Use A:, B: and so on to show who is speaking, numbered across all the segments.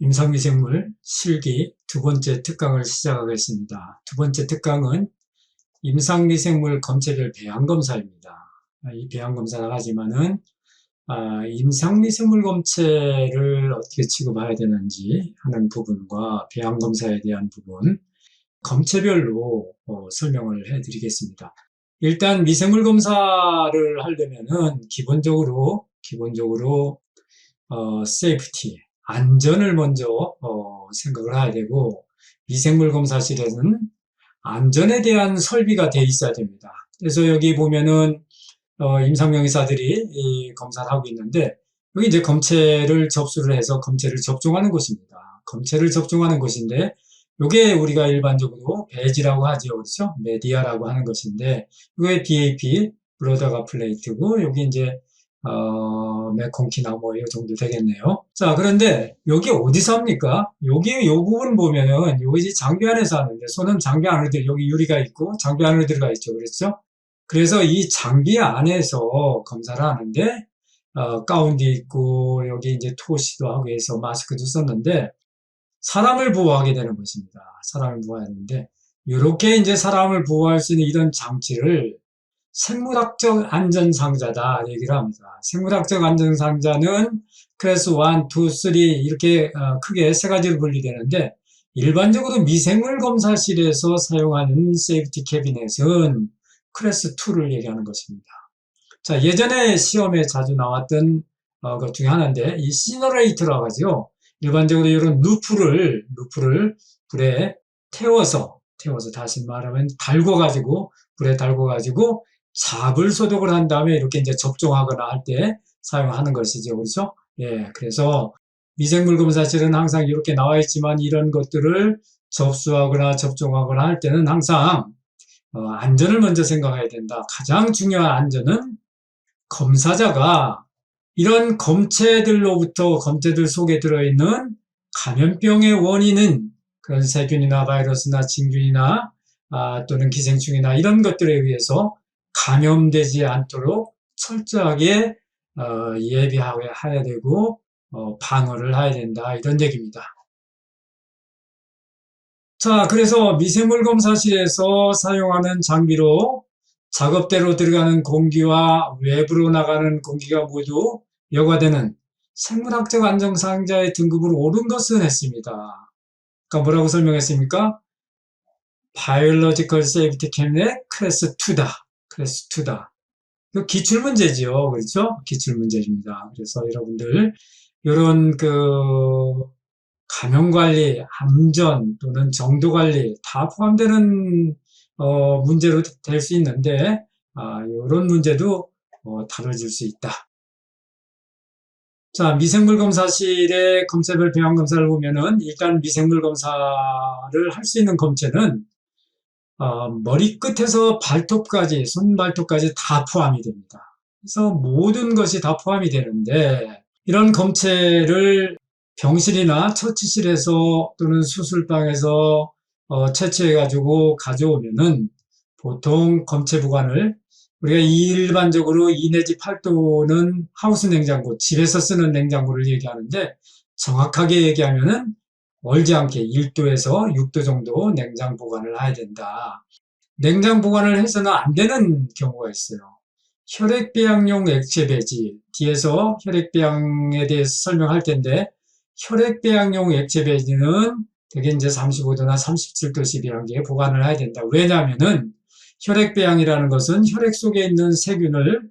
A: 임상미생물 실기 두 번째 특강을 시작하겠습니다. 두 번째 특강은 임상미생물 검체별 배양검사입니다. 이 배양검사를 하지만은 임상미생물 검체를 어떻게 취급해야 되는지 하는 부분과 배양검사에 대한 부분, 검체별로 설명을 해드리겠습니다. 일단 미생물 검사를 하려면은 기본적으로 세이프티, 안전을 먼저 생각을 해야 되고, 미생물 검사실에는 안전에 대한 설비가 돼 있어야 됩니다. 그래서 여기 보면은 임상명의사들이 이 검사를 하고 있는데, 여기 이제 검체를 접수를 해서 검체를 접종하는 곳입니다. 검체를 접종하는 곳인데, 이게 우리가 일반적으로 배지라고 하죠, 그렇죠? 메디아라고 하는 것인데, 이게 BAP, 블러더가 플레이트고, 여기 이제 메콩키나 뭐 이 정도 되겠네요. 자, 그런데 여기 어디서 합니까? 여기 요 부분 보면은 여기 이제 장비 안에서 하는데, 손은 장비 안으로 여기 유리가 있고 장비 안으로 들어가 있죠, 그렇죠? 그래서 이 장비 안에서 검사를 하는데, 가운도 있고 여기 이제 토시도 하고 해서 마스크도 썼는데, 사람을 보호하게 되는 것입니다. 사람을 보호하는데, 이렇게 이제 사람을 보호할 수 있는 이런 장치를 생물학적 안전상자다 얘기를 합니다. 생물학적 안전상자는 클래스 1, 2, 3 이렇게 크게 세 가지로 분리되는데, 일반적으로 미생물 검사실에서 사용하는 세이프티 캐비넷은 클래스 2를 얘기하는 것입니다. 자, 예전에 시험에 자주 나왔던 것 중에 하나인데, 이 시너레이터라고 하죠. 일반적으로 이런 루프를 불에 태워서 다시 말하면 불에 달궈가지고 잡을 소독을 한 다음에 이렇게 이제 접종하거나 할 때 사용하는 것이죠. 그렇죠? 예, 그래서 미생물 검사실은 항상 이렇게 나와 있지만, 이런 것들을 접수하거나 접종하거나 할 때는 항상 안전을 먼저 생각해야 된다. 가장 중요한 안전은 검사자가 이런 검체들 속에 들어있는 감염병의 원인은 그런 세균이나 바이러스나 진균이나 또는 기생충이나 이런 것들에 의해서 감염되지 않도록 철저하게 예비해야 되고 방어를 해야 된다, 이런 얘기입니다. 자, 그래서 미생물 검사실에서 사용하는 장비로 작업대로 들어가는 공기와 외부로 나가는 공기가 모두 여과되는 생물학적 안전상자의 등급을 오른 것은 했습니다. 그러니까 뭐라고 설명했습니까? Biological Safety Cabinet 클래스 2다. 클래스 2다. 그 기출문제지요. 그렇죠? 기출문제입니다. 그래서 여러분들, 이런 감염관리, 안전 또는 정도관리 다 포함되는 문제로 될 수 있는데, 이런 문제도 다뤄질 수 있다. 자, 미생물 검사실의 검체별 배양 검사를 보면은, 일단 미생물 검사를 할 수 있는 검체는 머리끝에서 발톱까지, 손발톱까지 다 포함이 됩니다. 그래서 모든 것이 다 포함이 되는데, 이런 검체를 병실이나 처치실에서 또는 수술방에서 채취해가지고 가져오면은, 보통 검체 보관을 우리가 일반적으로 2 내지 8도는 하우스 냉장고, 집에서 쓰는 냉장고를 얘기하는데, 정확하게 얘기하면은 얼지 않게 1도에서 6도 정도 냉장 보관을 해야 된다. 냉장 보관을 해서는 안 되는 경우가 있어요. 혈액배양용 액체 배지, 뒤에서 혈액배양에 대해서 설명할 텐데, 혈액배양용 액체 배지는 되게 이제 35도나 37도씨 배양기에 보관을 해야 된다. 왜냐하면은 혈액배양이라는 것은 혈액 속에 있는 세균을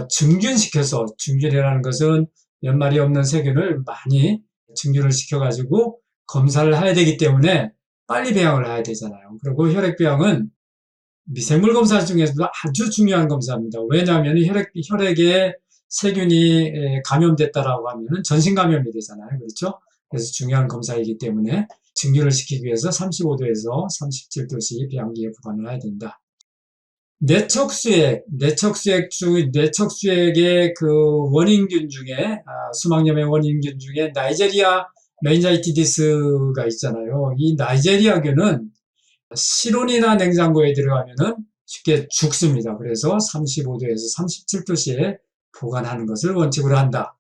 A: 증균시켜서, 증균이라는 것은 몇 마리 없는 세균을 많이 증균을 시켜가지고 검사를 해야 되기 때문에 빨리 배양을 해야 되잖아요. 그리고 혈액배양은 미생물 검사 중에서도 아주 중요한 검사입니다. 왜냐하면 혈액에 세균이 감염됐다라고 하면 전신 감염이 되잖아요. 그렇죠? 그래서 중요한 검사이기 때문에 증균을 시키기 위해서 35도에서 37도씨 배양기에 보관을 해야 된다. 내척수액의 원인균 중에, 수막염의 원인균 중에 나이제리아 메닌자이티디스가 있잖아요. 이 나이제리아균은 실온이나 냉장고에 들어가면은 쉽게 죽습니다. 그래서 35도에서 37도씨에 보관하는 것을 원칙으로 한다.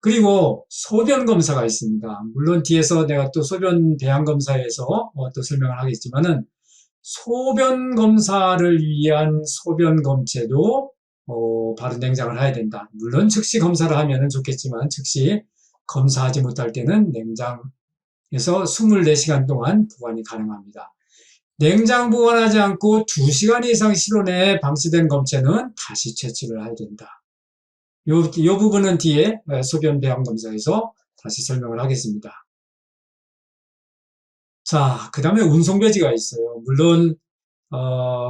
A: 그리고 소변 검사가 있습니다. 물론 뒤에서 내가 또 소변 배양 검사에서 또 설명을 하겠지만은 소변 검사를 위한 소변 검체도 바로 냉장을 해야 된다. 물론 즉시 검사를 하면은 좋겠지만 즉시 검사하지 못할 때는 냉장에서 24시간 동안 보관이 가능합니다. 냉장 보관하지 않고 2시간 이상 실온에 방치된 검체는 다시 채취를 해야 된다. 요 부분은 뒤에 소변 배양 검사에서 다시 설명을 하겠습니다. 자, 그 다음에 운송배지가 있어요. 물론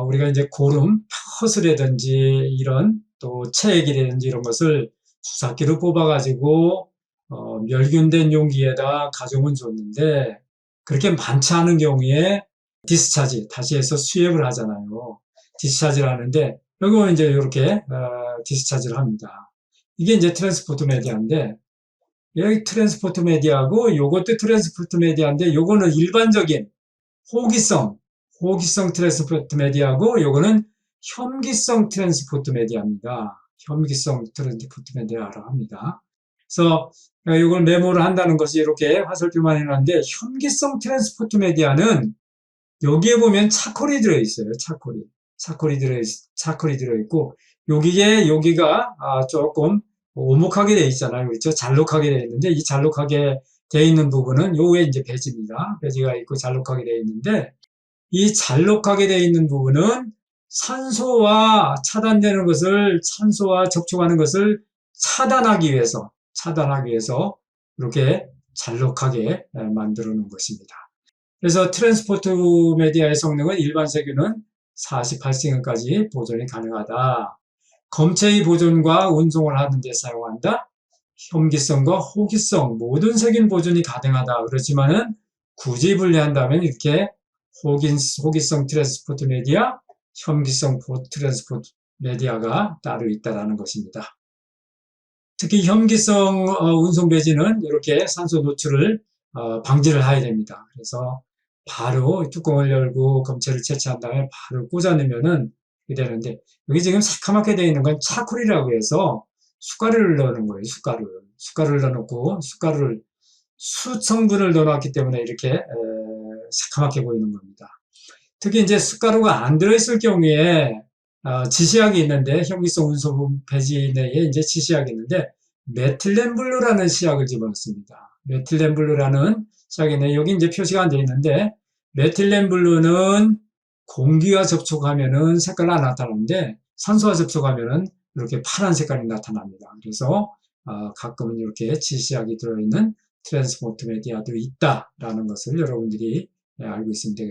A: 우리가 이제 고름, 벼슬이라든지 이런 또 체액이라든지 이런 것을 주사기로 뽑아가지고 멸균된 용기에다 가져오면 좋는데 그렇게 많지 않은 경우에 디스차지, 다시 해서 수액을 하잖아요. 디스차지를 하는데 여기는 이제 이렇게 디스차지를 합니다. 이게 이제 트랜스포트 메디아인데 여기 트랜스포트 메디아고 요것도 트랜스포트 메디아인데 요거는 일반적인 호기성 트랜스포트 메디아고 요거는 혐기성 트랜스포트 메디아입니다. 혐기성 트랜스포트 메디아라고 합니다. 그래서 이걸 메모를 한다는 것이 이렇게 화살표만 해놨는데 혐기성 트랜스포트 메디아는 여기에 보면 차콜이 들어있어요. 차콜이 들어있고 여기가 조금 오목하게 되어 있잖아요. 그렇죠? 잘록하게 되어 있는데 이 잘록하게 되어 있는 부분은 요 위에 이제 배지입니다. 배지가 있고 잘록하게 되어 있는데 이 잘록하게 되어 있는 부분은 산소와 접촉하는 것을 차단하기 위해서 이렇게 잘록하게 만들어 놓은 것입니다. 그래서 트랜스포트 메디아의 성능은 일반 세균은 48시간까지 보존이 가능하다. 검체의 보존과 운송을 하는 데 사용한다. 혐기성과 호기성 모든 세균 보존이 가능하다. 그렇지만은 굳이 분리한다면 이렇게 호기성 트랜스포트 메디아, 혐기성 트랜스포트 메디아가 따로 있다라는 것입니다. 특히 혐기성 운송 배지는 이렇게 산소 노출을 방지를 해야 됩니다. 그래서 바로 뚜껑을 열고 검체를 채취한 다음에 바로 꽂아내면은 되는데 여기 지금 새카맣게 되어 있는 건 차콜이라고 해서 숟가루를 넣는 거예요. 숟가루를 넣어놓고 숯 성분을 넣어놨기 때문에 이렇게 새카맣게 보이는 겁니다. 특히 이제 숟가루가 안 들어있을 경우에 지시약이 있는데 혐기성 운송 배지 내에 이제 지시약이 있는데 메틸렌블루라는 시약을 집어넣습니다. 메틸렌블루라는 시약인데 여기 이제 표시가 안 되어 있는데 메틸렌블루는 공기와 접촉하면은 색깔이 안 나타나는데 산소와 접촉하면은 이렇게 파란 색깔이 나타납니다. 그래서 가끔은 이렇게 지시약이 들어있는 트랜스포트 메디아도 있다라는 것을 여러분들이 알고 있으면 되겠습니다.